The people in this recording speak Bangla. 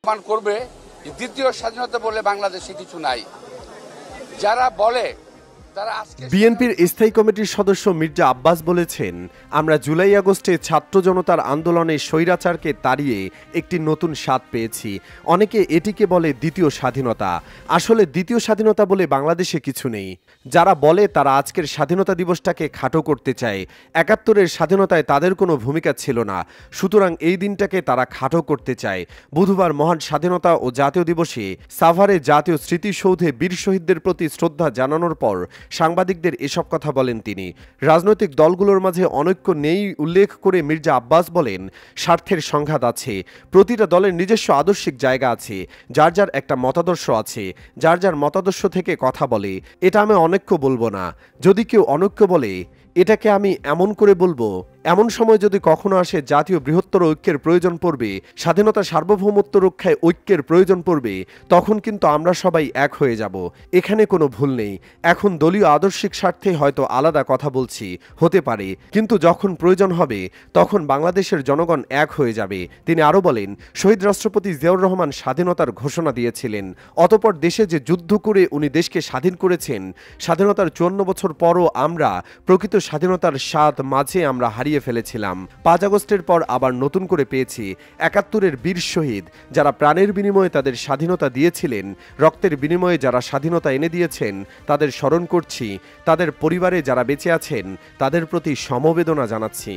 প্রমাণ করবে যে দ্বিতীয় স্বাধীনতা বলে বাংলাদেশে কিছু নাই। যারা বলে তারা বিএনপির স্থায়ী কমিটির সদস্য মির্জা আব্বাস বলেছেন, আমরা জুলাই আগস্টে ছাত্র জনতার আন্দোলনে স্বৈরাচারকে তাড়িয়ে একটি নতুন স্বাদ পেয়েছি। অনেকে এটিকে বলে দ্বিতীয় স্বাধীনতা। আসলে দ্বিতীয় স্বাধীনতা বলে বাংলাদেশে কিছু নেই। যারা বলে তারা আজকের স্বাধীনতা দিবসটাকে খাটো করতে চায়। ৭১-এর স্বাধীনতায় তাদের কোনো ভূমিকা ছিল না, সুতরাং এই দিনটাকে তারা খাটো করতে চায়। বুধবার মহান স্বাধীনতা ও জাতীয় দিবসে সাভারে জাতীয় স্মৃতিসৌধে বীর শহীদদের প্রতি শ্রদ্ধা জানানোর পর সাংবাদিকদের এসব কথা বলেন তিনি। রাজনৈতিক দলগুলোর মাঝে অনৈক্য নেই উল্লেখ করে মির্জা আব্বাস বলেন, স্বার্থের সংঘাত আছে, প্রতিটা দলের নিজস্ব আদর্শিক জায়গা আছে, যার যার একটা মতাদর্শ আছে, যার যার মতাদর্শ থেকে কথা বলে। এটা আমি অনৈক্য বলবো না। যদি কেউ অনৈক্য বলে এটাকে আমি এমন করে বলবো, এমন সময় যদি কখনো আসে জাতীয় বৃহত্তর ঐক্যের প্রয়োজন পড়বে, স্বাধীনতা সার্বভৌমত্ব রক্ষায় ঐক্যের প্রয়োজন পড়বে, তখন কিন্তু আমরা সবাই এক হয়ে যাব। এখানে কোনো ভুল নেই। এখন দলীয় আদর্শিক স্বার্থে হয়তো আলাদা কথা বলছি, হতে পারে, কিন্তু যখন প্রয়োজন হবে তখন বাংলাদেশের জনগণ এক হয়ে যাবে। তিনি আরও বলেন, শহীদ রাষ্ট্রপতি জিয়াউর রহমান স্বাধীনতার ঘোষণা দিয়েছিলেন, অতঃপর দেশে যে যুদ্ধ করে উনি দেশকে স্বাধীন করেছেন, স্বাধীনতার ৫৪ বছর পরও আমরা প্রকৃত স্বাধীনতার স্বাদ মাঝে আমরা হারিয়ে ফেলেছিলাম। ৫ আগস্টের পর আবার নতুন করে পেয়েছি। ৭১-এর বীর শহীদ যারা প্রাণের বিনিময়ে তাদের স্বাধীনতা দিয়েছিলেন, রক্তের বিনিময়ে যারা স্বাধীনতা এনে দিয়েছেন, তাদের স্মরণ করছি। তাদের পরিবারে যারা বেঁচে আছেন তাদের প্রতি সমবেদনা জানাচ্ছি।